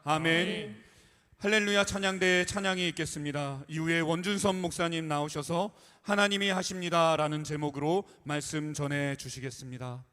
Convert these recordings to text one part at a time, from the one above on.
아멘. 할렐루야 찬양대에 찬양이 있겠습니다. 이후에 원준선 목사님 나오셔서 하나님이 하십니다 라는 제목으로 말씀 전해 주시겠습니다.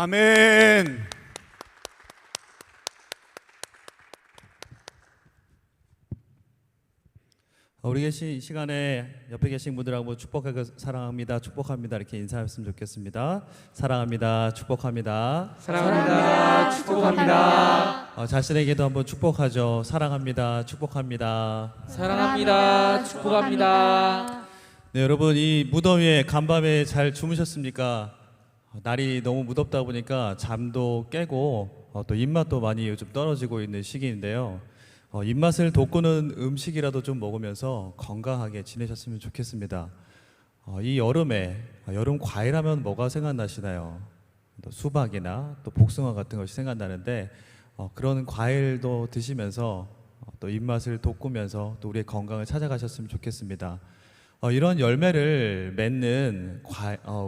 아멘. 우리 계신 시간에 옆에 계신 분들하고 축복하고 사랑합니다, 축복합니다 이렇게 인사했으면 좋겠습니다. 사랑합니다, 축복합니다. 사랑합니다, 축복합니다. 자신에게도 한번 축복하죠. 사랑합니다, 축복합니다. 사랑합니다, 축복합니다. 네, 여러분 이 무더위에 간밤에 잘 주무셨습니까? 날이 너무 무덥다 보니까 잠도 깨고 또 입맛도 많이 요즘 떨어지고 있는 시기인데요. 입맛을 돋구는 음식이라도 좀 먹으면서 건강하게 지내셨으면 좋겠습니다. 이 여름에 여름 과일하면 뭐가 생각나시나요? 또 수박이나 또 복숭아 같은 것이 생각나는데 그런 과일도 드시면서 또 입맛을 돋구면서 또 우리의 건강을 찾아가셨으면 좋겠습니다. 이런 열매를 맺는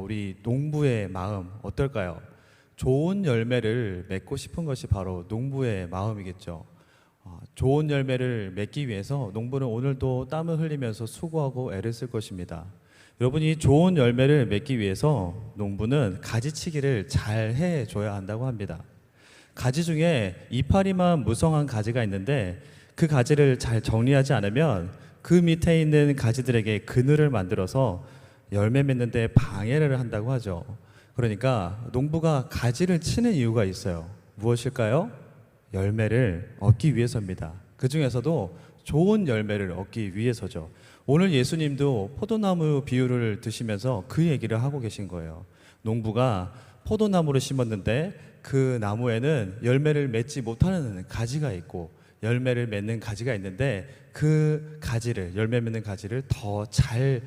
우리 농부의 마음 어떨까요? 좋은 열매를 맺고 싶은 것이 바로 농부의 마음이겠죠. 좋은 열매를 맺기 위해서 농부는 오늘도 땀을 흘리면서 수고하고 애를 쓸 것입니다. 여러분이 좋은 열매를 맺기 위해서 농부는 가지치기를 잘 해줘야 한다고 합니다. 가지 중에 이파리만 무성한 가지가 있는데 그 가지를 잘 정리하지 않으면 그 밑에 있는 가지들에게 그늘을 만들어서 열매 맺는 데 방해를 한다고 하죠. 그러니까 농부가 가지를 치는 이유가 있어요. 무엇일까요? 열매를 얻기 위해서입니다. 그 중에서도 좋은 열매를 얻기 위해서죠. 오늘 예수님도 포도나무 비유를 드시면서 그 얘기를 하고 계신 거예요. 농부가 포도나무를 심었는데 그 나무에는 열매를 맺지 못하는 가지가 있고 열매를 맺는 가지가 있는데 그 가지를, 열매 맺는 가지를 더 잘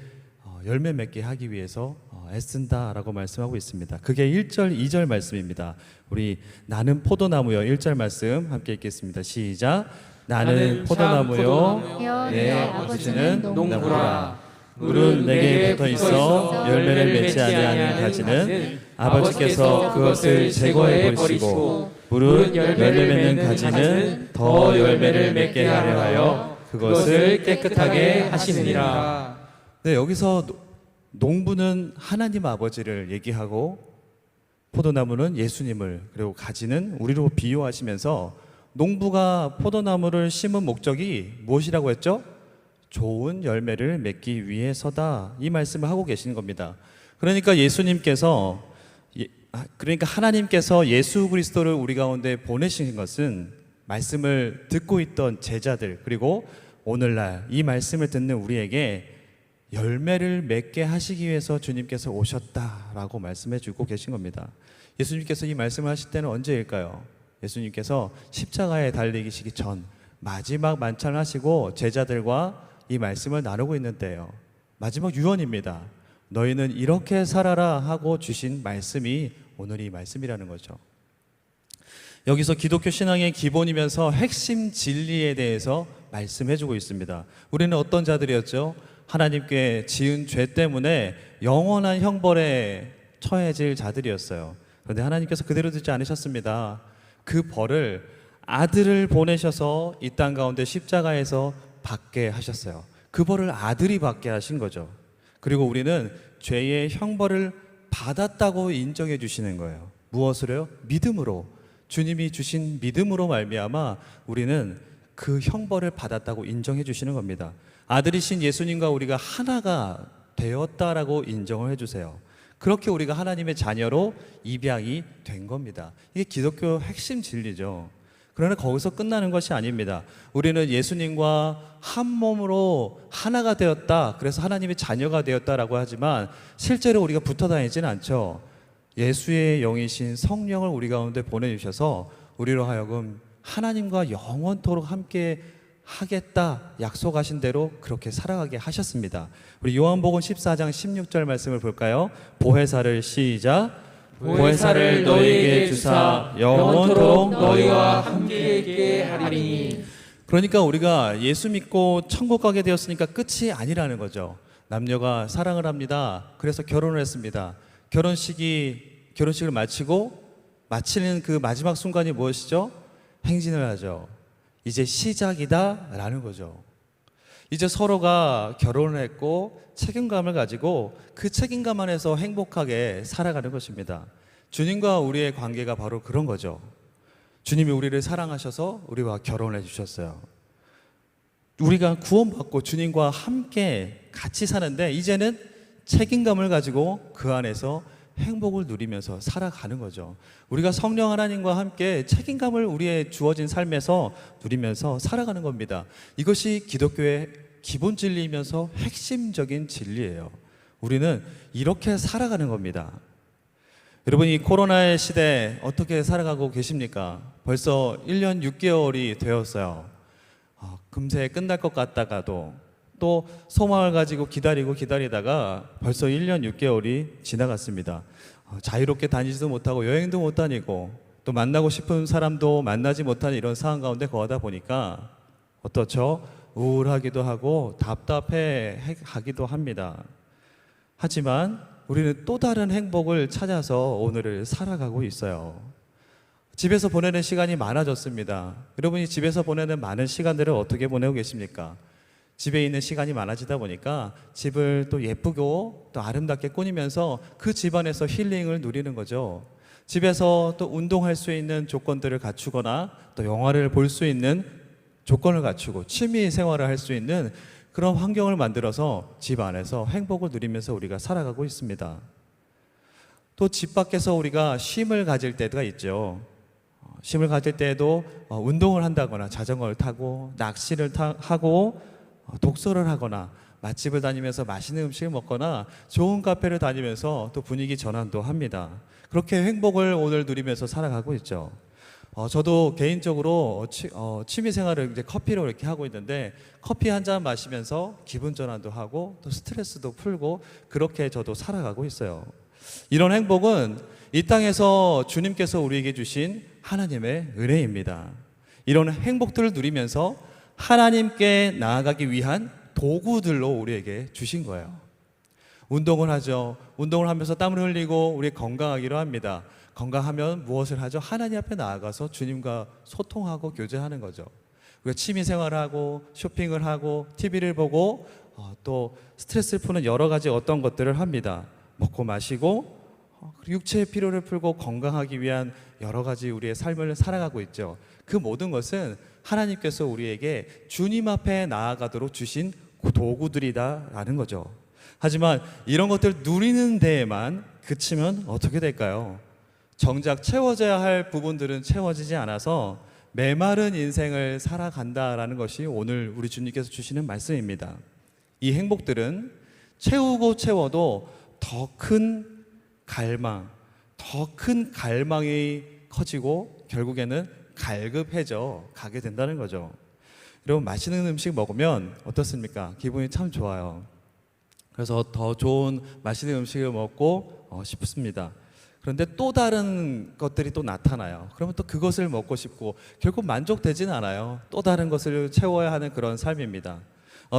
열매 맺게 하기 위해서 애쓴다라고 말씀하고 있습니다. 그게 1절, 2절 말씀입니다. 우리 나는 포도나무요 1절 말씀 함께 읽겠습니다. 시작. 나는 포도나무요 내 아버지는 농부라. 물은 내게 붙어 있어 열매를 맺지 아니하는 가지는 아버지께서 그것을 제거해 버리시고 물은 열매 맺는 가지는 더 열매를 맺게 하려 하여 그것을 깨끗하게 하시느니라. 네, 여기서 농부는 하나님 아버지를 얘기하고 포도나무는 예수님을, 그리고 가지는 우리로 비유하시면서 농부가 포도나무를 심은 목적이 무엇이라고 했죠? 좋은 열매를 맺기 위해서다. 이 말씀을 하고 계시는 겁니다. 그러니까 하나님께서 예수 그리스도를 우리 가운데 보내신 것은 말씀을 듣고 있던 제자들, 그리고 오늘날 이 말씀을 듣는 우리에게 열매를 맺게 하시기 위해서 주님께서 오셨다라고 말씀해 주고 계신 겁니다. 예수님께서 이 말씀을 하실 때는 언제일까요? 예수님께서 십자가에 달리시기 전 마지막 만찬을 하시고 제자들과 이 말씀을 나누고 있는 때예요. 마지막 유언입니다. 너희는 이렇게 살아라 하고 주신 말씀이 오늘 이 말씀이라는 거죠. 여기서 기독교 신앙의 기본이면서 핵심 진리에 대해서 말씀해주고 있습니다. 우리는 어떤 자들이었죠? 하나님께 지은 죄 때문에 영원한 형벌에 처해질 자들이었어요. 그런데 하나님께서 그대로 듣지 않으셨습니다. 그 벌을 아들을 보내셔서 이 땅 가운데 십자가에서 받게 하셨어요. 그 벌을 아들이 받게 하신 거죠. 그리고 우리는 죄의 형벌을 받았다고 인정해 주시는 거예요. 무엇으로요? 믿음으로. 주님이 주신 믿음으로 말미암아 우리는 그 형벌을 받았다고 인정해 주시는 겁니다. 아들이신 예수님과 우리가 하나가 되었다라고 인정을 해주세요. 그렇게 우리가 하나님의 자녀로 입양이 된 겁니다. 이게 기독교 핵심 진리죠. 그러나 거기서 끝나는 것이 아닙니다. 우리는 예수님과 한 몸으로 하나가 되었다, 그래서 하나님의 자녀가 되었다라고 하지만 실제로 우리가 붙어 다니지는 않죠. 예수의 영이신 성령을 우리 가운데 보내주셔서 우리로 하여금 하나님과 영원토록 함께 하겠다 약속하신 대로 그렇게 살아가게 하셨습니다. 우리 요한복음 14장 16절 말씀을 볼까요? 보혜사를 시작. 보혜사를 너희에게 주사 영원토록 너희와 함께 있게 하리니. 그러니까 우리가 예수 믿고 천국 가게 되었으니까 끝이 아니라는 거죠. 남녀가 사랑을 합니다. 그래서 결혼을 했습니다. 결혼식을 마치는 그 마지막 순간이 무엇이죠? 행진을 하죠. 이제 시작이다 라는 거죠. 이제 서로가 결혼을 했고 책임감을 가지고 그 책임감 안에서 행복하게 살아가는 것입니다. 주님과 우리의 관계가 바로 그런 거죠. 주님이 우리를 사랑하셔서 우리와 결혼해 주셨어요. 우리가 구원받고 주님과 함께 같이 사는데 이제는 책임감을 가지고 그 안에서 행복을 누리면서 살아가는 거죠. 우리가 성령 하나님과 함께 책임감을 우리의 주어진 삶에서 누리면서 살아가는 겁니다. 이것이 기독교의 기본 진리이면서 핵심적인 진리예요. 우리는 이렇게 살아가는 겁니다. 여러분, 이 코로나의 시대 어떻게 살아가고 계십니까? 벌써 1년 6개월이 되었어요. 금세 끝날 것 같다가도 또 소망을 가지고 기다리다가 벌써 1년 6개월이 지나갔습니다. 자유롭게 다니지도 못하고 여행도 못 다니고 또 만나고 싶은 사람도 만나지 못하는 이런 상황 가운데 거하다 보니까 어떻죠? 우울하기도 하고 답답해 하기도 합니다. 하지만 우리는 또 다른 행복을 찾아서 오늘을 살아가고 있어요. 집에서 보내는 시간이 많아졌습니다. 여러분이 집에서 보내는 많은 시간들을 어떻게 보내고 계십니까? 집에 있는 시간이 많아지다 보니까 집을 또 예쁘고 또 아름답게 꾸미면서 그 집안에서 힐링을 누리는 거죠. 집에서 또 운동할 수 있는 조건들을 갖추거나 또 영화를 볼 수 있는 조건을 갖추고 취미 생활을 할 수 있는 그런 환경을 만들어서 집 안에서 행복을 누리면서 우리가 살아가고 있습니다. 또 집 밖에서 우리가 쉼을 가질 때가 있죠. 쉼을 가질 때에도 운동을 한다거나 자전거를 타고 낚시를 하고 독서를 하거나 맛집을 다니면서 맛있는 음식을 먹거나 좋은 카페를 다니면서 또 분위기 전환도 합니다. 그렇게 행복을 오늘 누리면서 살아가고 있죠. 저도 개인적으로 취미 생활을 이제 커피로 이렇게 하고 있는데 커피 한 잔 마시면서 기분 전환도 하고 또 스트레스도 풀고 그렇게 저도 살아가고 있어요. 이런 행복은 이 땅에서 주님께서 우리에게 주신 하나님의 은혜입니다. 이런 행복들을 누리면서 하나님께 나아가기 위한 도구들로 우리에게 주신 거예요. 운동을 하죠. 운동을 하면서 땀을 흘리고 우리 건강하기로 합니다. 건강하면 무엇을 하죠? 하나님 앞에 나아가서 주님과 소통하고 교제하는 거죠. 우리가 취미 생활을 하고 쇼핑을 하고 TV를 보고 또 스트레스를 푸는 여러 가지 어떤 것들을 합니다. 먹고 마시고 육체의 피로를 풀고 건강하기 위한 여러 가지 우리의 삶을 살아가고 있죠. 그 모든 것은 하나님께서 우리에게 주님 앞에 나아가도록 주신 도구들이다라는 거죠. 하지만 이런 것들 누리는 데에만 그치면 어떻게 될까요? 정작 채워져야 할 부분들은 채워지지 않아서 메마른 인생을 살아간다라는 것이 오늘 우리 주님께서 주시는 말씀입니다. 이 행복들은 채우고 채워도 더 큰 갈망, 더 큰 갈망이 커지고 결국에는 갈급해져 가게 된다는 거죠. 여러분, 맛있는 음식 먹으면 어떻습니까? 기분이 참 좋아요. 그래서 더 좋은 맛있는 음식을 먹고 싶습니다. 그런데 또 다른 것들이 또 나타나요. 그러면 또 그것을 먹고 싶고 결국 만족되지는 않아요. 또 다른 것을 채워야 하는 그런 삶입니다.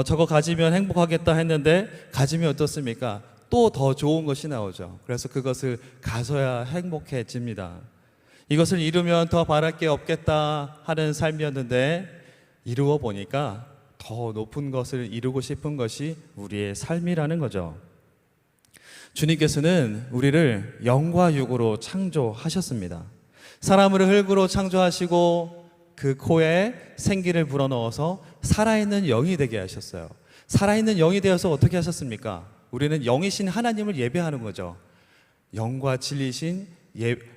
저거 가지면 행복하겠다 했는데 가지면 어떻습니까? 또 더 좋은 것이 나오죠. 그래서 그것을 가져야 행복해집니다. 이것을 이루면 더 바랄 게 없겠다 하는 삶이었는데 이루어 보니까 더 높은 것을 이루고 싶은 것이 우리의 삶이라는 거죠. 주님께서는 우리를 영과 육으로 창조하셨습니다. 사람을 흙으로 창조하시고 그 코에 생기를 불어넣어서 살아있는 영이 되게 하셨어요. 살아있는 영이 되어서 어떻게 하셨습니까? 우리는 영이신 하나님을 예배하는 거죠. 영과 진리신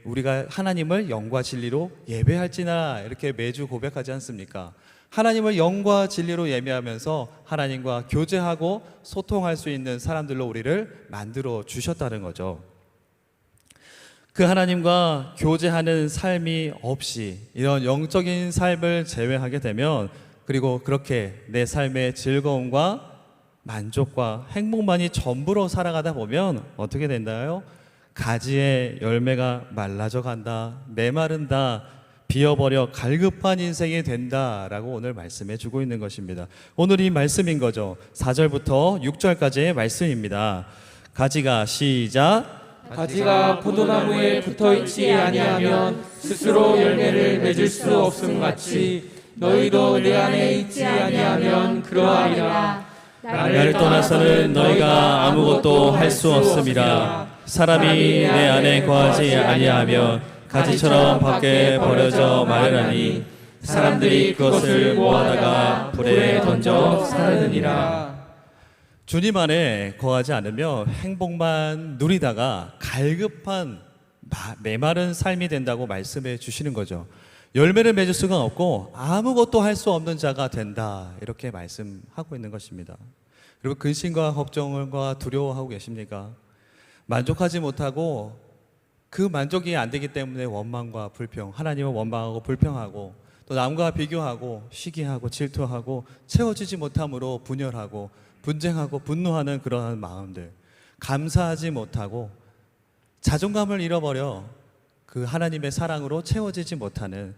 우리가 하나님을 영과 진리로 예배할지나 이렇게 매주 고백하지 않습니까? 하나님을 영과 진리로 예배하면서 하나님과 교제하고 소통할 수 있는 사람들로 우리를 만들어 주셨다는 거죠. 그 하나님과 교제하는 삶이 없이 이런 영적인 삶을 제외하게 되면 그리고 그렇게 내 삶의 즐거움과 만족과 행복만이 전부로 살아가다 보면 어떻게 된다요? 가지의 열매가 말라져 간다, 메마른다, 비어버려 갈급한 인생이 된다라고 오늘 말씀해 주고 있는 것입니다. 오늘 이 말씀인 거죠. 4절부터 6절까지의 말씀입니다. 가지가 시작. 가지가 포도나무에 붙어있지 아니하면 스스로 열매를 맺을 수 없음 같이 너희도 내 안에 있지 아니하면 그러하리라. 나를 떠나서는 너희가 아무것도 할 수 없음이라. 사람이 내 안에 거하지 아니하면 가지처럼 밖에 버려져 마르나니 사람들이 그것을 모아다가 불에 던져 사르느니라. 주님 안에 거하지 않으며 행복만 누리다가 갈급한 메마른 삶이 된다고 말씀해 주시는 거죠. 열매를 맺을 수가 없고 아무것도 할 수 없는 자가 된다, 이렇게 말씀하고 있는 것입니다. 여러분, 근심과 걱정과 두려워하고 계십니까? 만족하지 못하고 그 만족이 안 되기 때문에 원망과 불평, 하나님을 원망하고 불평하고 또 남과 비교하고 시기하고 질투하고 채워지지 못함으로 분열하고 분쟁하고 분노하는 그러한 마음들, 감사하지 못하고 자존감을 잃어버려 그 하나님의 사랑으로 채워지지 못하는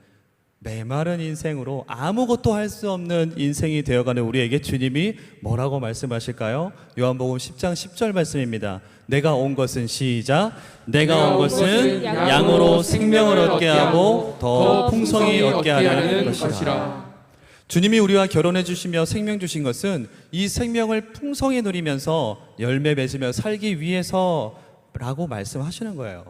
메마른 인생으로 아무것도 할 수 없는 인생이 되어가는 우리에게 주님이 뭐라고 말씀하실까요? 요한복음 10장 10절 말씀입니다. 내가 온 것은 시작. 내가 온 것은 양으로 생명을 얻게 하고 더 풍성히 얻게 하려는 것이라. 주님이 우리와 결혼해 주시며 생명 주신 것은 이 생명을 풍성히 누리면서 열매 맺으며 살기 위해서라고 말씀하시는 거예요.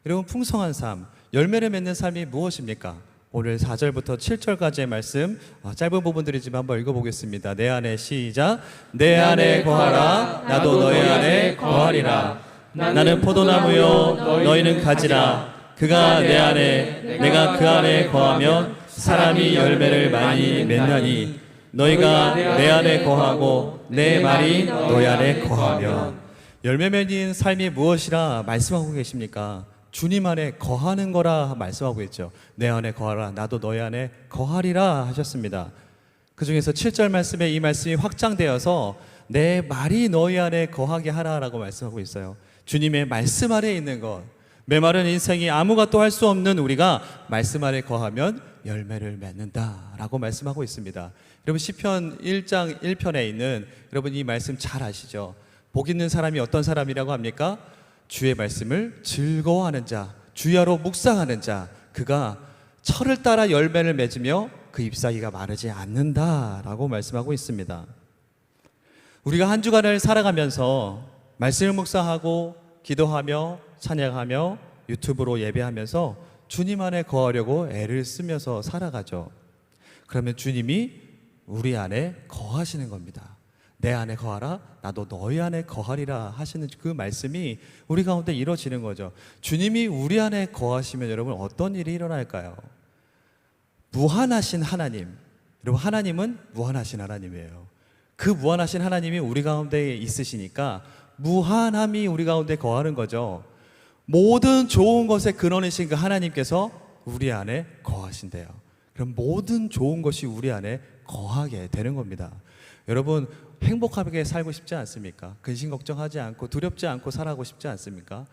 여러분, 풍성한 삶, 열매를 맺는 삶이 무엇입니까? 오늘 4절부터 7절까지의 말씀, 짧은 부분들이지만 한번 읽어보겠습니다. 내 안에 시작. 내 안에 거하라. 나도 너희 안에 거하리라. 나는 포도나무요 너희는 가지라. 그가 내 안에 내가 그 안에 거하면 사람이 열매를 많이 맺나니 너희가 내 안에 거하고 내 말이 너희 안에 거하면. 열매 맺는 삶이 무엇이라 말씀하고 계십니까? 주님 안에 거하는 거라 말씀하고 있죠. 내 안에 거하라 나도 너희 안에 거하리라 하셨습니다. 그 중에서 7절 말씀에 이 말씀이 확장되어서 내 말이 너희 안에 거하게 하라라고 말씀하고 있어요. 주님의 말씀 안에 있는 것, 메마른 인생이 아무것도 할 수 없는 우리가 말씀 안에 거하면 열매를 맺는다라고 말씀하고 있습니다. 여러분 시편 1장 1편에 있는 여러분 이 말씀 잘 아시죠? 복 있는 사람이 어떤 사람이라고 합니까? 주의 말씀을 즐거워하는 자, 주야로 묵상하는 자, 그가 철을 따라 열매를 맺으며 그 잎사귀가 마르지 않는다라고 말씀하고 있습니다. 우리가 한 주간을 살아가면서 말씀을 묵상하고 기도하며 찬양하며 유튜브로 예배하면서 주님 안에 거하려고 애를 쓰면서 살아가죠. 그러면 주님이 우리 안에 거하시는 겁니다. 내 안에 거하라 나도 너희 안에 거하리라 하시는 그 말씀이 우리 가운데 이루어지는 거죠. 주님이 우리 안에 거하시면 여러분 어떤 일이 일어날까요? 무한하신 하나님, 여러분 하나님은 무한하신 하나님이에요. 그 무한하신 하나님이 우리 가운데 있으시니까 무한함이 우리 가운데 거하는 거죠. 모든 좋은 것의 근원이신 그 하나님께서 우리 안에 거하신대요. 그럼 모든 좋은 것이 우리 안에 거하게 되는 겁니다. 여러분 행복하게 살고 싶지 않습니까? 근심 걱정하지 않고 두렵지 않고 살아가고 싶지 않습니까?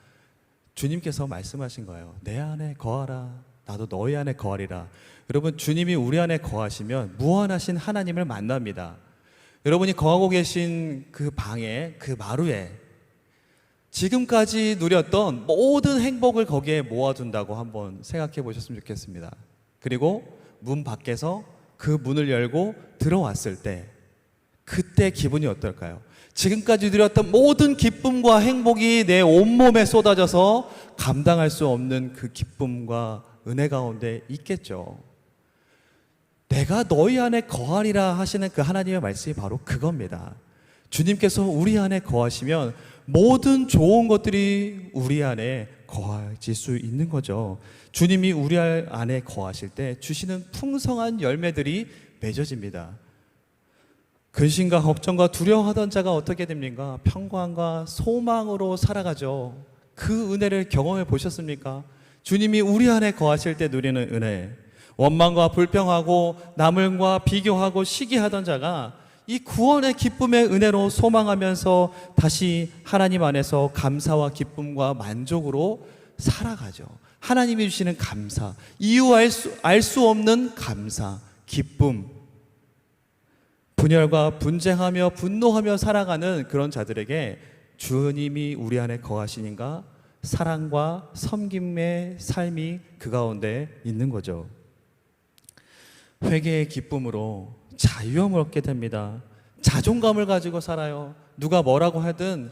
주님께서 말씀하신 거예요. 내 안에 거하라 나도 너희 안에 거하리라. 여러분 주님이 우리 안에 거하시면 무한하신 하나님을 만납니다. 여러분이 거하고 계신 그 방에 그 마루에 지금까지 누렸던 모든 행복을 거기에 모아둔다고 한번 생각해 보셨으면 좋겠습니다. 그리고 문 밖에서 그 문을 열고 들어왔을 때 그때 기분이 어떨까요? 지금까지 누렸던 모든 기쁨과 행복이 내 온몸에 쏟아져서 감당할 수 없는 그 기쁨과 은혜 가운데 있겠죠. 내가 너희 안에 거하리라 하시는 그 하나님의 말씀이 바로 그겁니다. 주님께서 우리 안에 거하시면 모든 좋은 것들이 우리 안에 거하실 수 있는 거죠. 주님이 우리 안에 거하실 때 주시는 풍성한 열매들이 맺어집니다. 근심과 걱정과 두려워하던 자가 어떻게 됩니까? 평강과 소망으로 살아가죠. 그 은혜를 경험해 보셨습니까? 주님이 우리 안에 거하실 때 누리는 은혜, 원망과 불평하고 남을과 비교하고 시기하던 자가 이 구원의 기쁨의 은혜로 소망하면서 다시 하나님 안에서 감사와 기쁨과 만족으로 살아가죠. 하나님이 주시는 감사, 이유 알 수 없는 감사, 기쁨, 분열과 분쟁하며 분노하며 살아가는 그런 자들에게 주님이 우리 안에 거하시니까 사랑과 섬김의 삶이 그 가운데 있는 거죠. 회개의 기쁨으로 자유함을 얻게 됩니다. 자존감을 가지고 살아요. 누가 뭐라고 하든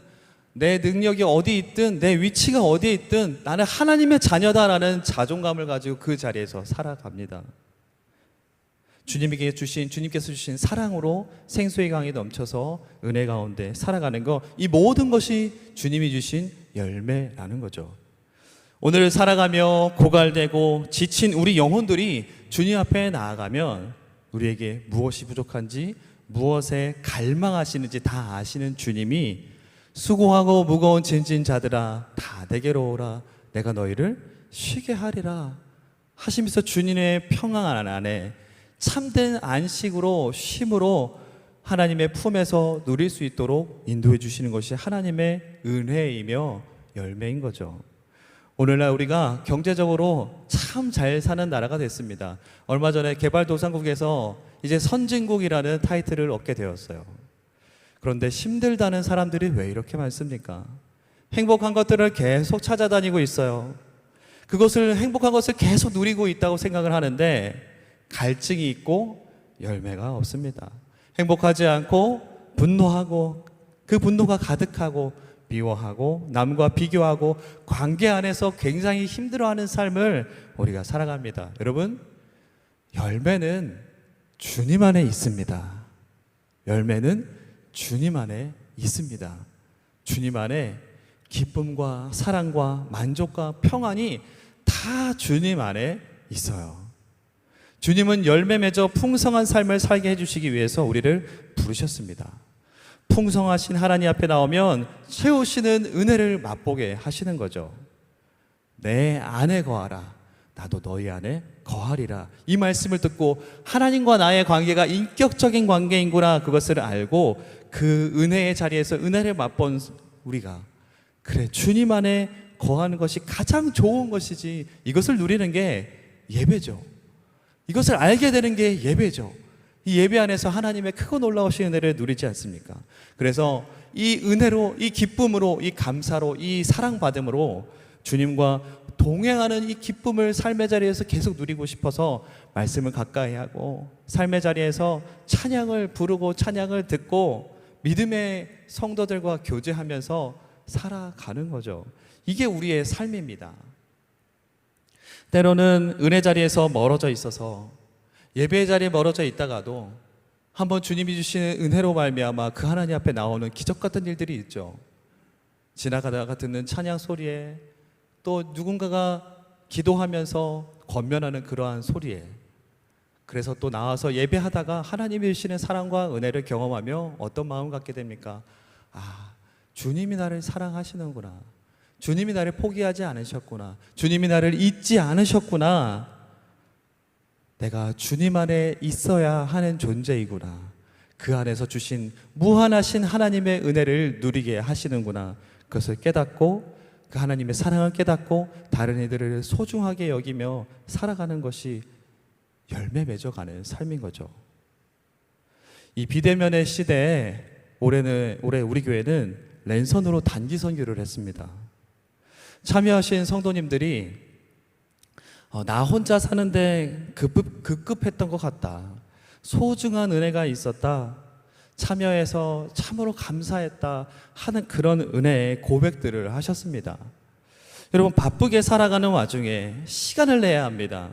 내 능력이 어디 있든 내 위치가 어디에 있든 나는 하나님의 자녀다라는 자존감을 가지고 그 자리에서 살아갑니다. 주님께서 주신 사랑으로 생수의 강이 넘쳐서 은혜 가운데 살아가는 것, 이 모든 것이 주님이 주신 열매라는 거죠. 오늘 살아가며 고갈되고 지친 우리 영혼들이 주님 앞에 나아가면 우리에게 무엇이 부족한지 무엇에 갈망하시는지 다 아시는 주님이 수고하고 무거운 짐진 자들아 다 내게로 오라 내가 너희를 쉬게 하리라 하시면서 주님의 평안 안에 참된 안식으로 쉼으로 하나님의 품에서 누릴 수 있도록 인도해 주시는 것이 하나님의 은혜이며 열매인 거죠. 오늘날 우리가 경제적으로 참 잘 사는 나라가 됐습니다. 얼마 전에 개발도상국에서 이제 선진국이라는 타이틀을 얻게 되었어요. 그런데 힘들다는 사람들이 왜 이렇게 많습니까? 행복한 것들을 계속 찾아다니고 있어요. 그것을 행복한 것을 계속 누리고 있다고 생각을 하는데 갈증이 있고 열매가 없습니다. 행복하지 않고 분노하고 그 분노가 가득하고 미워하고 남과 비교하고 관계 안에서 굉장히 힘들어하는 삶을 우리가 살아갑니다. 여러분, 열매는 주님 안에 있습니다. 열매는 주님 안에 있습니다. 주님 안에 기쁨과 사랑과 만족과 평안이 다 주님 안에 있어요. 주님은 열매 맺어 풍성한 삶을 살게 해주시기 위해서 우리를 부르셨습니다. 풍성하신 하나님 앞에 나오면 채우시는 은혜를 맛보게 하시는 거죠. 내 안에 거하라. 나도 너희 안에 거하리라. 이 말씀을 듣고 하나님과 나의 관계가 인격적인 관계인구나, 그것을 알고 그 은혜의 자리에서 은혜를 맛본 우리가, 그래, 주님 안에 거하는 것이 가장 좋은 것이지, 이것을 누리는 게 예배죠. 이것을 알게 되는 게 예배죠. 이 예배 안에서 하나님의 크고 놀라우신 은혜를 누리지 않습니까? 그래서 이 은혜로, 이 기쁨으로, 이 감사로, 이 사랑받음으로 주님과 동행하는 이 기쁨을 삶의 자리에서 계속 누리고 싶어서 말씀을 가까이 하고, 삶의 자리에서 찬양을 부르고 찬양을 듣고 믿음의 성도들과 교제하면서 살아가는 거죠. 이게 우리의 삶입니다. 때로는 은혜 자리에서 멀어져 있어서, 예배의 자리에 멀어져 있다가도 한번 주님이 주시는 은혜로 말미암아 그 하나님 앞에 나오는 기적 같은 일들이 있죠. 지나가다가 듣는 찬양 소리에, 또 누군가가 기도하면서 권면하는 그러한 소리에, 그래서 또 나와서 예배하다가 하나님이 주시는 사랑과 은혜를 경험하며 어떤 마음을 갖게 됩니까? 아, 주님이 나를 사랑하시는구나. 주님이 나를 포기하지 않으셨구나. 주님이 나를 잊지 않으셨구나. 내가 주님 안에 있어야 하는 존재이구나. 그 안에서 주신 무한하신 하나님의 은혜를 누리게 하시는구나. 그것을 깨닫고, 그 하나님의 사랑을 깨닫고 다른 이들을 소중하게 여기며 살아가는 것이 열매 맺어가는 삶인 거죠. 이 비대면의 시대에 올해 우리 교회는 랜선으로 단기 선교를 했습니다. 참여하신 성도님들이 나 혼자 사는데 급급했던 것 같다. 소중한 은혜가 있었다. 참여해서 참으로 감사했다 하는 그런 은혜의 고백들을 하셨습니다. 여러분, 바쁘게 살아가는 와중에 시간을 내야 합니다.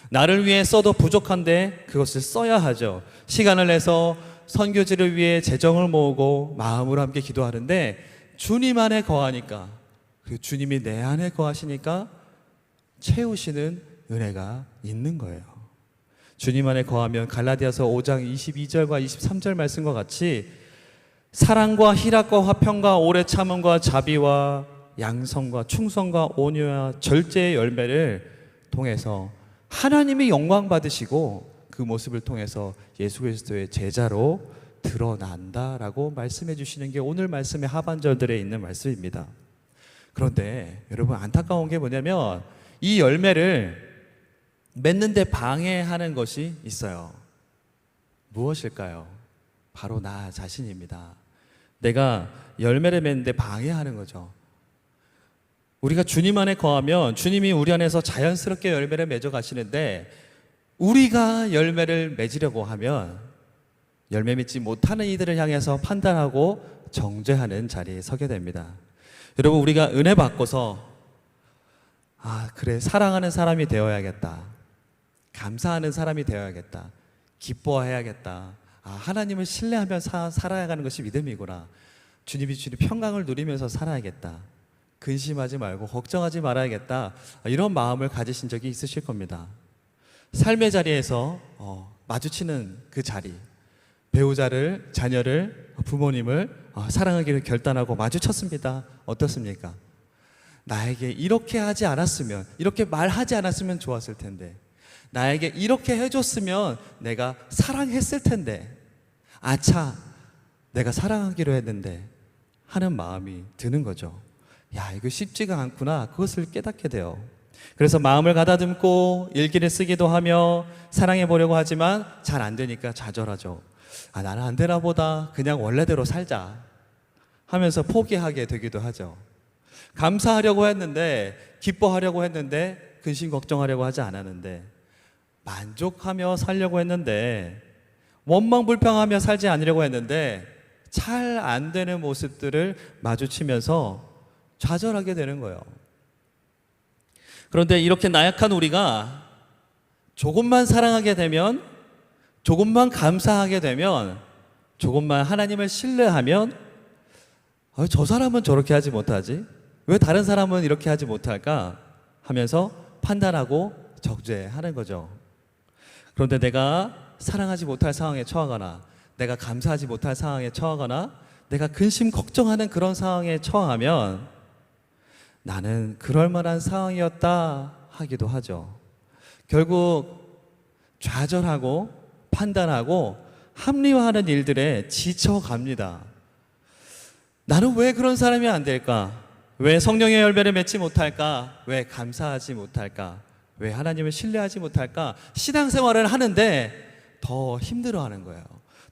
나를 위해 써도 부족한데 그것을 써야 하죠. 시간을 내서 선교지를 위해 재정을 모으고 마음으로 함께 기도하는데, 주님 안에 거하니까, 그 주님이 내 안에 거하시니까 채우시는 은혜가 있는 거예요. 주님 안에 거하면 갈라디아서 5장 22절과 23절 말씀과 같이 사랑과 희락과 화평과 오래 참음과 자비와 양성과 충성과 온유와 절제의 열매를 통해서 하나님이 영광 받으시고 그 모습을 통해서 예수 그리스도의 제자로 드러난다라고 말씀해 주시는 게 오늘 말씀의 하반절들에 있는 말씀입니다. 그런데 여러분, 안타까운 게 뭐냐면 이 열매를 맺는데 방해하는 것이 있어요. 무엇일까요? 바로 나 자신입니다. 내가 열매를 맺는데 방해하는 거죠. 우리가 주님 안에 거하면 주님이 우리 안에서 자연스럽게 열매를 맺어 가시는데, 우리가 열매를 맺으려고 하면 열매 맺지 못하는 이들을 향해서 판단하고 정죄하는 자리에 서게 됩니다. 여러분, 우리가 은혜 받고서 그래, 사랑하는 사람이 되어야겠다. 감사하는 사람이 되어야겠다. 기뻐해야겠다. 하나님을 신뢰하며 살아야 하는 것이 믿음이구나. 주님이 주는 평강을 누리면서 살아야겠다. 근심하지 말고 걱정하지 말아야겠다. 이런 마음을 가지신 적이 있으실 겁니다. 삶의 자리에서 마주치는 그 자리, 배우자를, 자녀를, 부모님을 사랑하기를 결단하고 마주쳤습니다. 어떻습니까? 나에게 이렇게 하지 않았으면, 이렇게 말하지 않았으면 좋았을 텐데, 나에게 이렇게 해줬으면 내가 사랑했을 텐데, 아차, 내가 사랑하기로 했는데 하는 마음이 드는 거죠. 야, 이거 쉽지가 않구나. 그것을 깨닫게 돼요. 그래서 마음을 가다듬고 일기를 쓰기도 하며 사랑해 보려고 하지만 잘 안 되니까 좌절하죠. 나는 안 되나 보다. 그냥 원래대로 살자 하면서 포기하게 되기도 하죠. 감사하려고 했는데, 기뻐하려고 했는데, 근심 걱정하려고 하지 않았는데, 만족하며 살려고 했는데, 원망불평하며 살지 않으려고 했는데 잘 안 되는 모습들을 마주치면서 좌절하게 되는 거예요. 그런데 이렇게 나약한 우리가 조금만 사랑하게 되면, 조금만 감사하게 되면, 조금만 하나님을 신뢰하면, 저 사람은 저렇게 하지 못하지? 왜 다른 사람은 이렇게 하지 못할까? 하면서 판단하고 적죄하는 거죠. 그런데 내가 사랑하지 못할 상황에 처하거나, 내가 감사하지 못할 상황에 처하거나, 내가 근심 걱정하는 그런 상황에 처하면 나는 그럴 만한 상황이었다 하기도 하죠. 결국 좌절하고 판단하고 합리화하는 일들에 지쳐갑니다. 나는 왜 그런 사람이 안 될까? 왜 성령의 열매를 맺지 못할까? 왜 감사하지 못할까? 왜 하나님을 신뢰하지 못할까? 신앙생활을 하는데 더 힘들어하는 거예요.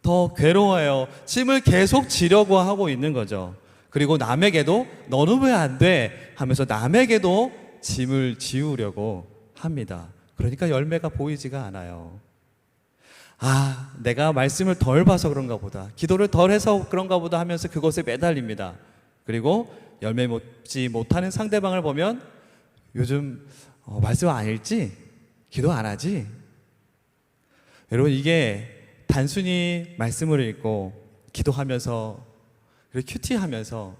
더 괴로워요. 짐을 계속 지려고 하고 있는 거죠. 그리고 남에게도 너는 왜 안 돼? 하면서 남에게도 짐을 지우려고 합니다. 그러니까 열매가 보이지가 않아요. 아, 내가 말씀을 덜 봐서 그런가 보다. 기도를 덜 해서 그런가 보다 하면서 그것에 매달립니다. 그리고 열매 맺지 못하는 상대방을 보면 요즘 말씀 안 읽지? 기도 안 하지? 여러분, 이게 단순히 말씀을 읽고 기도하면서 그리고 큐티하면서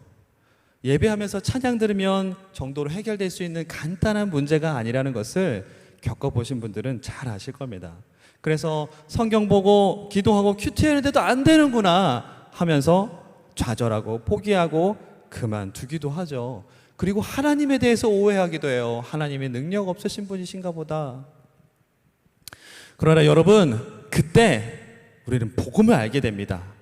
예배하면서 찬양 들으면 정도로 해결될 수 있는 간단한 문제가 아니라는 것을 겪어보신 분들은 잘 아실 겁니다. 그래서 성경 보고 기도하고 큐티했는데도 안 되는구나 하면서 좌절하고 포기하고 그만두기도 하죠. 그리고 하나님에 대해서 오해하기도 해요. 하나님의 능력 없으신 분이신가 보다. 그러나 여러분, 그때 우리는 복음을 알게 됩니다.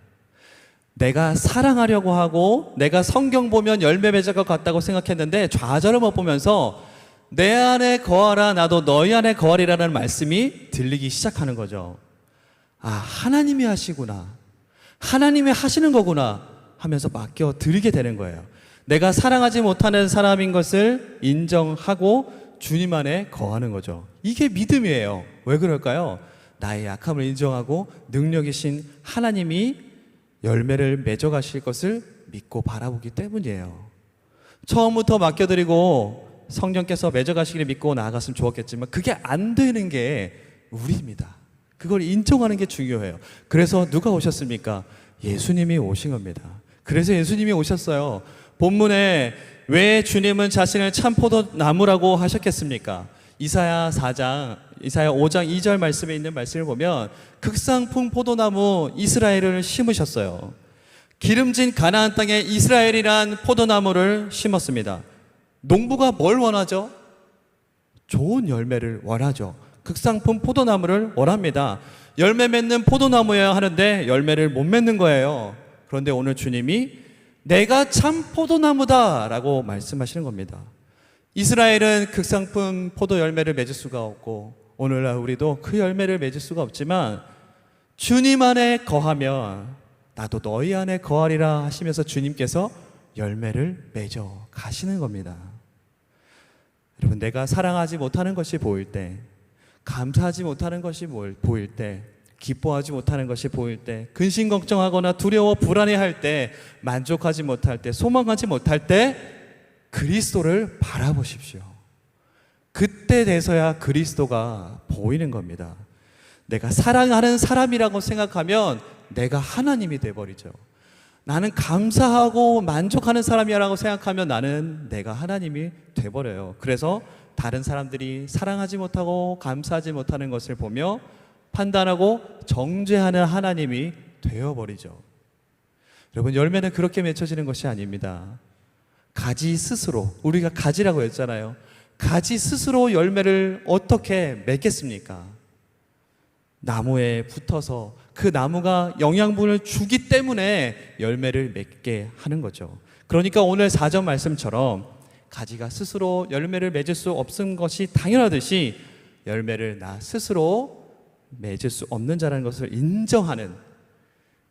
내가 사랑하려고 하고 내가 성경 보면 열매 맺을 것 같다고 생각했는데 좌절을 못 보면서 내 안에 거하라 나도 너희 안에 거하리라는 말씀이 들리기 시작하는 거죠. 아, 하나님이 하시구나, 하나님이 하시는 거구나 하면서 맡겨 드리게 되는 거예요. 내가 사랑하지 못하는 사람인 것을 인정하고 주님 안에 거하는 거죠. 이게 믿음이에요. 왜 그럴까요? 나의 약함을 인정하고 능력이신 하나님이 열매를 맺어가실 것을 믿고 바라보기 때문이에요. 처음부터 맡겨드리고 성령께서 맺어가시기를 믿고 나아갔으면 좋았겠지만 그게 안 되는 게 우리입니다. 그걸 인정하는 게 중요해요. 그래서 누가 오셨습니까? 예수님이 오신 겁니다. 그래서 예수님이 오셨어요. 본문에 왜 주님은 자신을 참 포도나무라고 하셨겠습니까? 이사야 5장 2절 말씀에 있는 말씀을 보면 극상품 포도나무 이스라엘을 심으셨어요. 기름진 가나안 땅에 이스라엘이란 포도나무를 심었습니다. 농부가 뭘 원하죠? 좋은 열매를 원하죠. 극상품 포도나무를 원합니다. 열매 맺는 포도나무여야 하는데 열매를 못 맺는 거예요. 그런데 오늘 주님이 내가 참 포도나무다 라고 말씀하시는 겁니다. 이스라엘은 극상품 포도 열매를 맺을 수가 없고 오늘날 우리도 그 열매를 맺을 수가 없지만 주님 안에 거하면 나도 너희 안에 거하리라 하시면서 주님께서 열매를 맺어 가시는 겁니다. 여러분, 내가 사랑하지 못하는 것이 보일 때, 감사하지 못하는 것이 보일 때, 기뻐하지 못하는 것이 보일 때, 근심 걱정하거나 두려워 불안해할 때, 만족하지 못할 때, 소망하지 못할 때 그리스도를 바라보십시오. 그때 돼서야 그리스도가 보이는 겁니다. 내가 사랑하는 사람이라고 생각하면 내가 하나님이 돼버리죠. 나는 감사하고 만족하는 사람이라고 생각하면 나는 내가 하나님이 돼버려요. 그래서 다른 사람들이 사랑하지 못하고 감사하지 못하는 것을 보며 판단하고 정죄하는 하나님이 되어버리죠. 여러분, 열매는 그렇게 맺혀지는 것이 아닙니다. 가지 스스로, 우리가 가지라고 했잖아요. 가지 스스로 열매를 어떻게 맺겠습니까? 나무에 붙어서 그 나무가 영양분을 주기 때문에 열매를 맺게 하는 거죠. 그러니까 오늘 4절 말씀처럼 가지가 스스로 열매를 맺을 수 없는 것이 당연하듯이 열매를 나 스스로 맺을 수 없는 자라는 것을 인정하는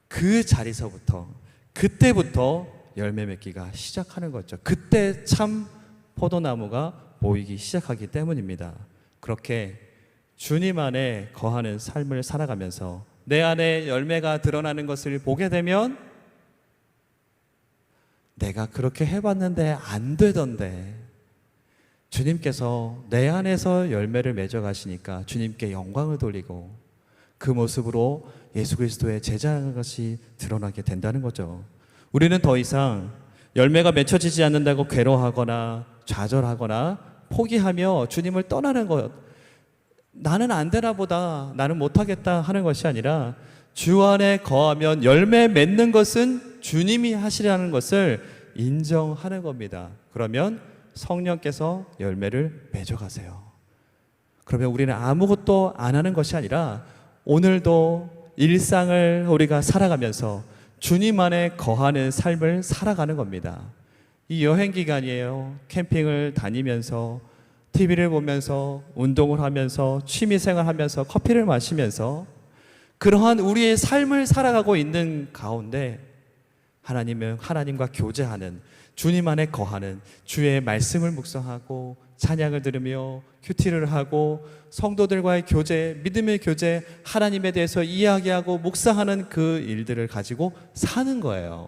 그 자리서부터, 그때부터 열매 맺기가 시작하는 거죠. 그때 참 포도나무가 보이기 시작하기 때문입니다. 그렇게 주님 안에 거하는 삶을 살아가면서 내 안에 열매가 드러나는 것을 보게 되면 내가 그렇게 해봤는데 안 되던데 주님께서 내 안에서 열매를 맺어 가시니까 주님께 영광을 돌리고 그 모습으로 예수 그리스도의 제자라는 것이 드러나게 된다는 거죠. 우리는 더 이상 열매가 맺혀지지 않는다고 괴로워하거나 좌절하거나 포기하며 주님을 떠나는 것, 나는 안 되나 보다, 나는 못하겠다 하는 것이 아니라 주 안에 거하면 열매 맺는 것은 주님이 하시라는 것을 인정하는 겁니다. 그러면 성령께서 열매를 맺어가세요. 그러면 우리는 아무것도 안 하는 것이 아니라 오늘도 일상을 우리가 살아가면서 주님 안에 거하는 삶을 살아가는 겁니다. 이 여행 기간이에요. 캠핑을 다니면서 TV를 보면서 운동을 하면서 취미생활 하면서 커피를 마시면서 그러한 우리의 삶을 살아가고 있는 가운데 하나님과 교제하는, 주님 안에 거하는, 주의 말씀을 묵상하고 찬양을 들으며 큐티를 하고 성도들과의 교제, 믿음의 교제, 하나님에 대해서 이야기하고 묵상하는 그 일들을 가지고 사는 거예요.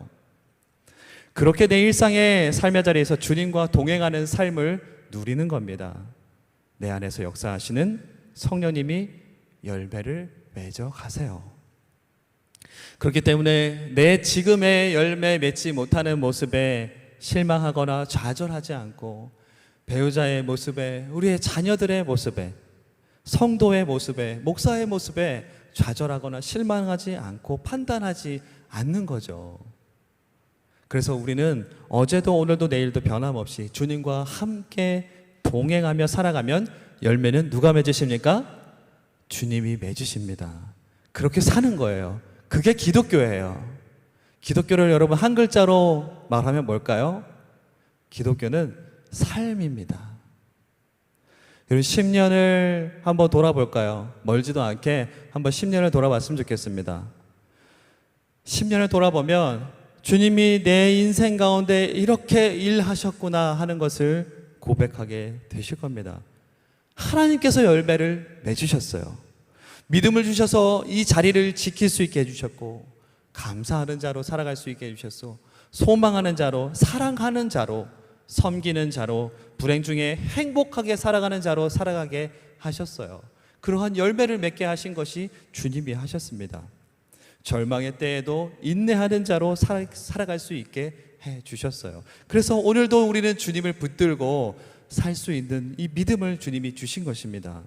그렇게 내 일상의 삶의 자리에서 주님과 동행하는 삶을 누리는 겁니다. 내 안에서 역사하시는 성령님이 열매를 맺어 가세요. 그렇기 때문에 내 지금의 열매 맺지 못하는 모습에 실망하거나 좌절하지 않고 배우자의 모습에, 우리의 자녀들의 모습에, 성도의 모습에, 목사의 모습에 좌절하거나 실망하지 않고 판단하지 않는 거죠. 그래서 우리는 어제도 오늘도 내일도 변함없이 주님과 함께 동행하며 살아가면 열매는 누가 맺으십니까? 주님이 맺으십니다. 그렇게 사는 거예요. 그게 기독교예요. 기독교를 여러분 한 글자로 말하면 뭘까요? 기독교는 삶입니다. 여러분 10년을 한번 돌아볼까요? 멀지도 않게 한번 10년을 돌아봤으면 좋겠습니다. 10년을 돌아보면 주님이 내 인생 가운데 이렇게 일하셨구나 하는 것을 고백하게 되실 겁니다. 하나님께서 열매를 맺으셨어요. 믿음을 주셔서 이 자리를 지킬 수 있게 해주셨고, 감사하는 자로 살아갈 수 있게 해주셨고, 소망하는 자로, 사랑하는 자로, 섬기는 자로, 불행 중에 행복하게 살아가는 자로 살아가게 하셨어요. 그러한 열매를 맺게 하신 것이 주님이 하셨습니다. 절망의 때에도 인내하는 자로 살아갈 수 있게 해주셨어요. 그래서 오늘도 우리는 주님을 붙들고 살 수 있는 이 믿음을 주님이 주신 것입니다.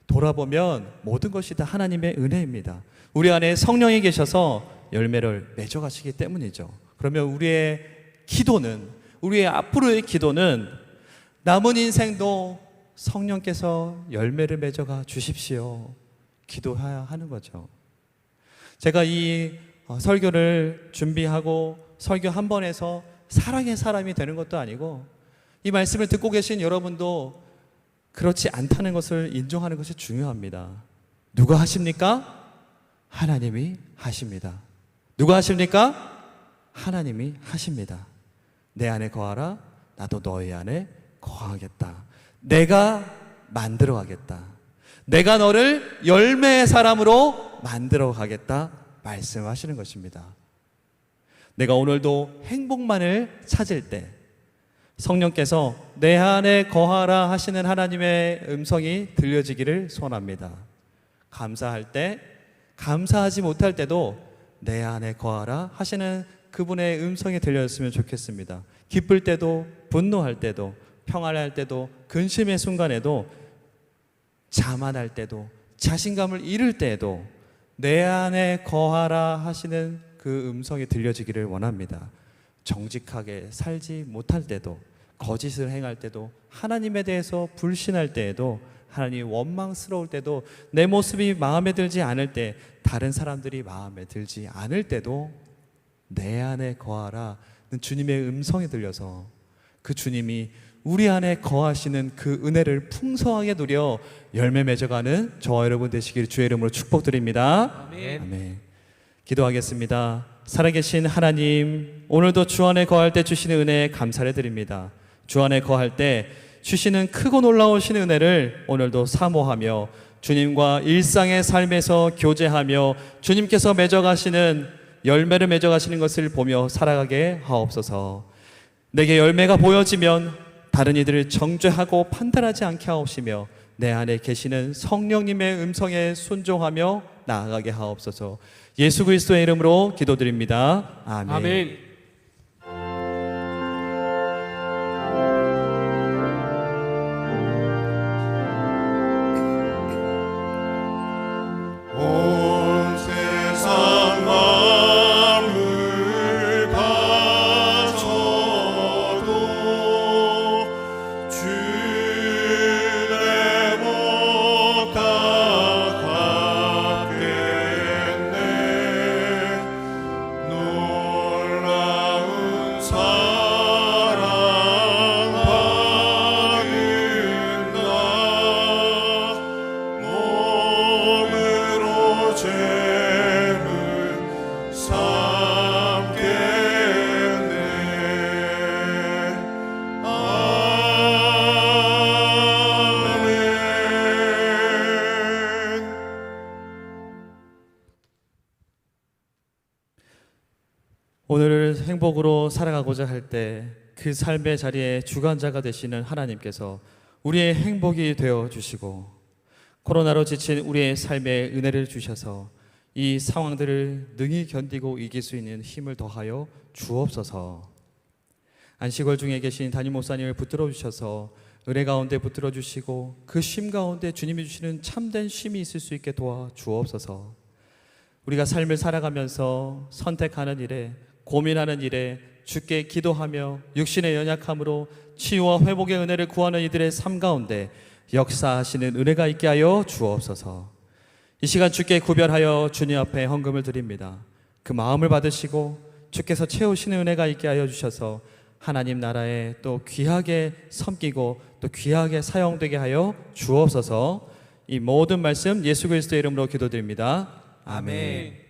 돌아보면 모든 것이 다 하나님의 은혜입니다. 우리 안에 성령이 계셔서 열매를 맺어가시기 때문이죠. 그러면 우리의 기도는, 우리의 앞으로의 기도는 남은 인생도 성령께서 열매를 맺어가 주십시오. 기도해야 하는 거죠. 제가 이 설교를 준비하고 설교 한 번에서 사랑의 사람이 되는 것도 아니고, 이 말씀을 듣고 계신 여러분도 그렇지 않다는 것을 인정하는 것이 중요합니다. 누가 하십니까? 하나님이 하십니다. 누가 하십니까? 하나님이 하십니다. 내 안에 거하라, 나도 너희 안에 거하겠다. 내가 만들어 가겠다. 내가 너를 열매의 사람으로 만들어 가겠다 말씀하시는 것입니다. 내가 오늘도 행복만을 찾을 때 성령께서 내 안에 거하라 하시는 하나님의 음성이 들려지기를 소원합니다. 감사할 때, 감사하지 못할 때도 내 안에 거하라 하시는 그분의 음성이 들렸으면 좋겠습니다. 기쁠 때도, 분노할 때도, 평안할 때도, 근심의 순간에도, 자만할 때도, 자신감을 잃을 때에도 내 안에 거하라 하시는 그 음성이 들려지기를 원합니다. 정직하게 살지 못할 때도, 거짓을 행할 때도, 하나님에 대해서 불신할 때에도, 하나님 원망스러울 때도, 내 모습이 마음에 들지 않을 때, 다른 사람들이 마음에 들지 않을 때도 내 안에 거하라는 주님의 음성이 들려서 그 주님이 우리 안에 거하시는 그 은혜를 풍성하게 누려 열매 맺어가는 저와 여러분 되시길 주의 이름으로 축복드립니다. 아멘. 아멘. 기도하겠습니다. 살아계신 하나님, 오늘도 주 안에 거할 때 주시는 은혜에 감사를 드립니다. 주 안에 거할 때 주시는 크고 놀라우신 은혜를 오늘도 사모하며 주님과 일상의 삶에서 교제하며 주님께서 맺어가시는 열매를 맺어가시는 것을 보며 살아가게 하옵소서. 내게 열매가 보여지면 다른 이들을 정죄하고 판단하지 않게 하옵시며 내 안에 계시는 성령님의 음성에 순종하며 나아가게 하옵소서. 예수 그리스도의 이름으로 기도드립니다. 아멘. 아멘. 온 세상 만물 바쳐도 행복으로 살아가고자 할 때 그 삶의 자리에 주관자가 되시는 하나님께서 우리의 행복이 되어 주시고, 코로나로 지친 우리의 삶에 은혜를 주셔서 이 상황들을 능히 견디고 이길 수 있는 힘을 더하여 주옵소서. 안식월 중에 계신 담임 목사님을 붙들어 주셔서 은혜 가운데 붙들어 주시고 그 쉼 가운데 주님이 주시는 참된 쉼이 있을 수 있게 도와 주옵소서. 우리가 삶을 살아가면서 선택하는 일에, 고민하는 일에 주께 기도하며 육신의 연약함으로 치유와 회복의 은혜를 구하는 이들의 삶 가운데 역사하시는 은혜가 있게 하여 주옵소서. 이 시간 주께 구별하여 주님 앞에 헌금을 드립니다. 그 마음을 받으시고 주께서 채우시는 은혜가 있게 하여 주셔서 하나님 나라에 또 귀하게 섬기고 또 귀하게 사용되게 하여 주옵소서. 이 모든 말씀 예수 그리스도의 이름으로 기도드립니다. 아멘.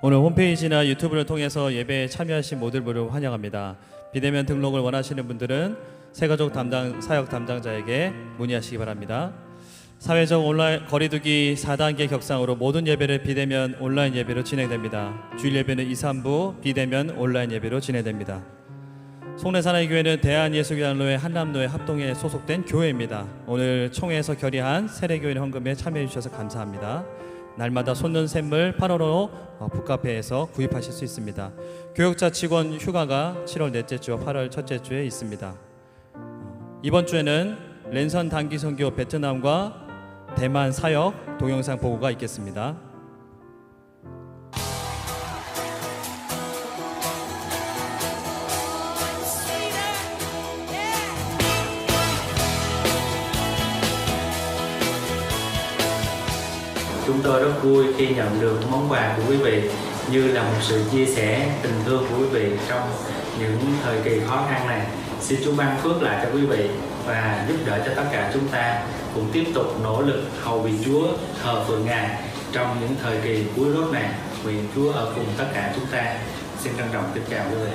오늘 홈페이지나 유튜브를 통해서 예배에 참여하신 모든 분을 환영합니다. 비대면 등록을 원하시는 분들은 새가족 담당 사역 담당자에게 문의하시기 바랍니다. 사회적 온라인 거리두기 4단계 격상으로 모든 예배를 비대면 온라인 예배로 진행됩니다. 주일 예배는 2, 3부 비대면 온라인 예배로 진행됩니다. 송내사나이교회는 대한예수교단로회 한남로회 합동에 소속된 교회입니다. 오늘 총회에서 결의한 세례교인 헌금에 참여해 주셔서 감사합니다. 날마다 솟는 샘물 8월호 북카페에서 구입하실 수 있습니다. 교역자 직원 휴가가 7월 넷째 주와 8월 첫째 주에 있습니다. 이번 주에는 랜선 단기 선교 베트남과 대만 사역 동영상 보고가 있겠습니다. Chúng tôi rất vui khi nhận được món quà của quý vị như là một sự chia sẻ tình thương của quý vị trong những thời kỳ khó khăn này. Xin Chúa ban phước lại cho quý vị và giúp đỡ cho tất cả chúng ta cùng tiếp tục nỗ lực hầu vì Chúa, thờ phượng Ngài trong những thời kỳ cuối rốt này. Nguyện Chúa ở cùng tất cả chúng ta. Xin trân trọng kính chào quý vị.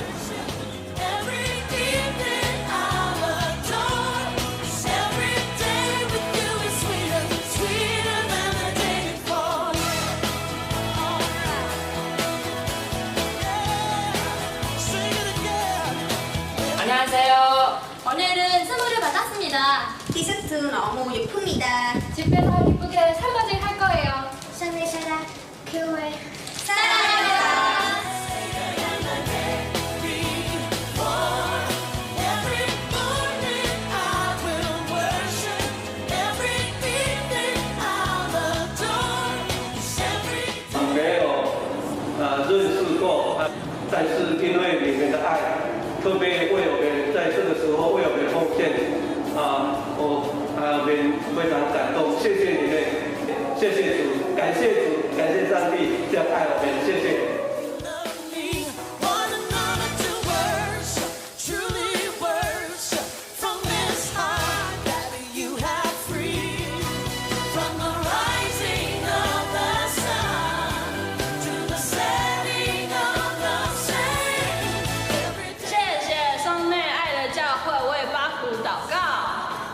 안녕하세요. 오늘은 선물을 받았습니다. 디저트 너무 예쁩니다. 집에서 기쁘게 설거지 할 거예요. 샤네샤라 교회没有认识过，但是因为你们的爱，特别为我们在这个时候为我们奉献，我们非常感动，谢谢你们，谢谢主，感谢主，感谢上帝这样爱我们，谢谢。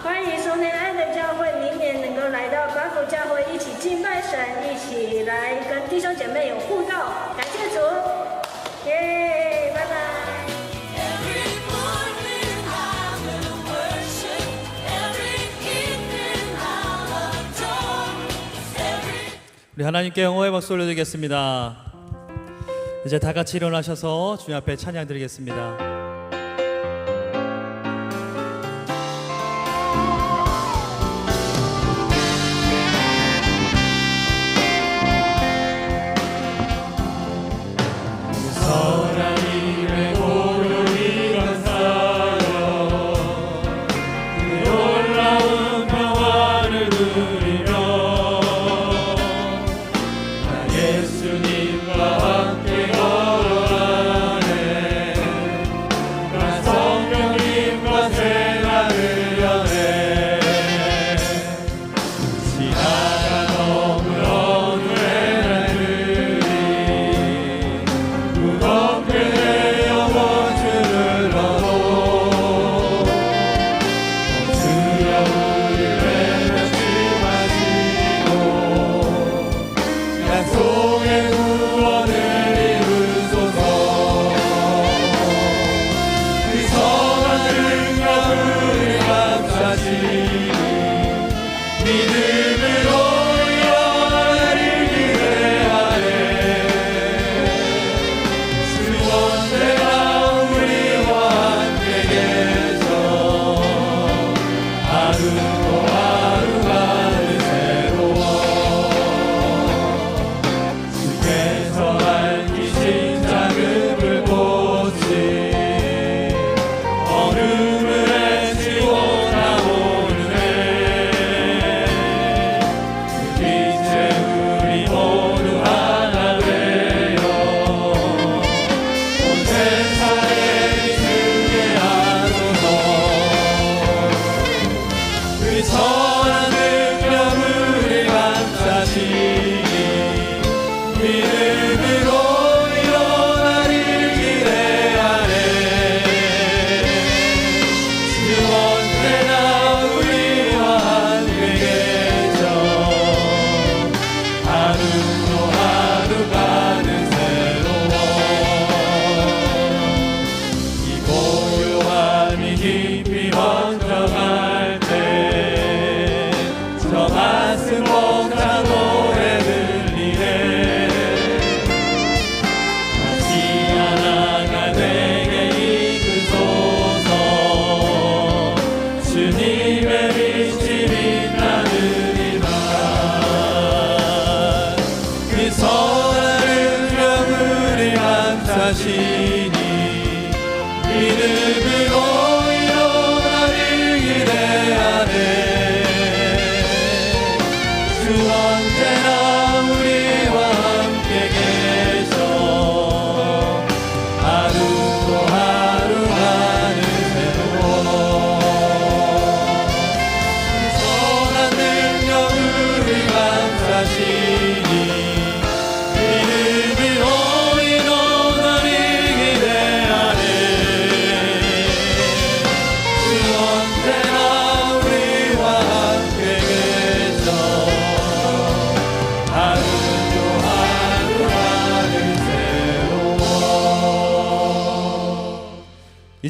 欢迎兄弟爱的教会，明年能够来到八福教会一起敬拜神，一起来跟弟兄姐妹有互动，感谢主，耶，拜拜。 우리 하나님께 영광의 박수 올려드리겠습니다. 이제 다 같이 일어나셔서 주님 앞에 찬양 드리겠습니다.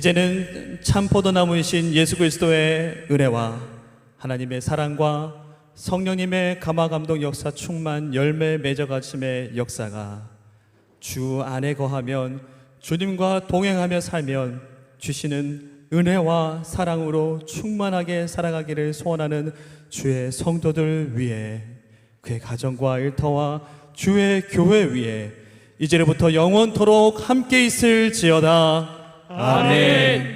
이제는 참 포도나무이신 예수 그리스도의 은혜와 하나님의 사랑과 성령님의 감화 감동 역사 충만 열매 맺어가심의 역사가 주 안에 거하면 주님과 동행하며 살면 주시는 은혜와 사랑으로 충만하게 살아가기를 소원하는 주의 성도들 위해 그의 가정과 일터와 주의 교회 위에 이제로부터 영원토록 함께 있을지어다. 아멘.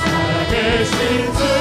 살아계신 주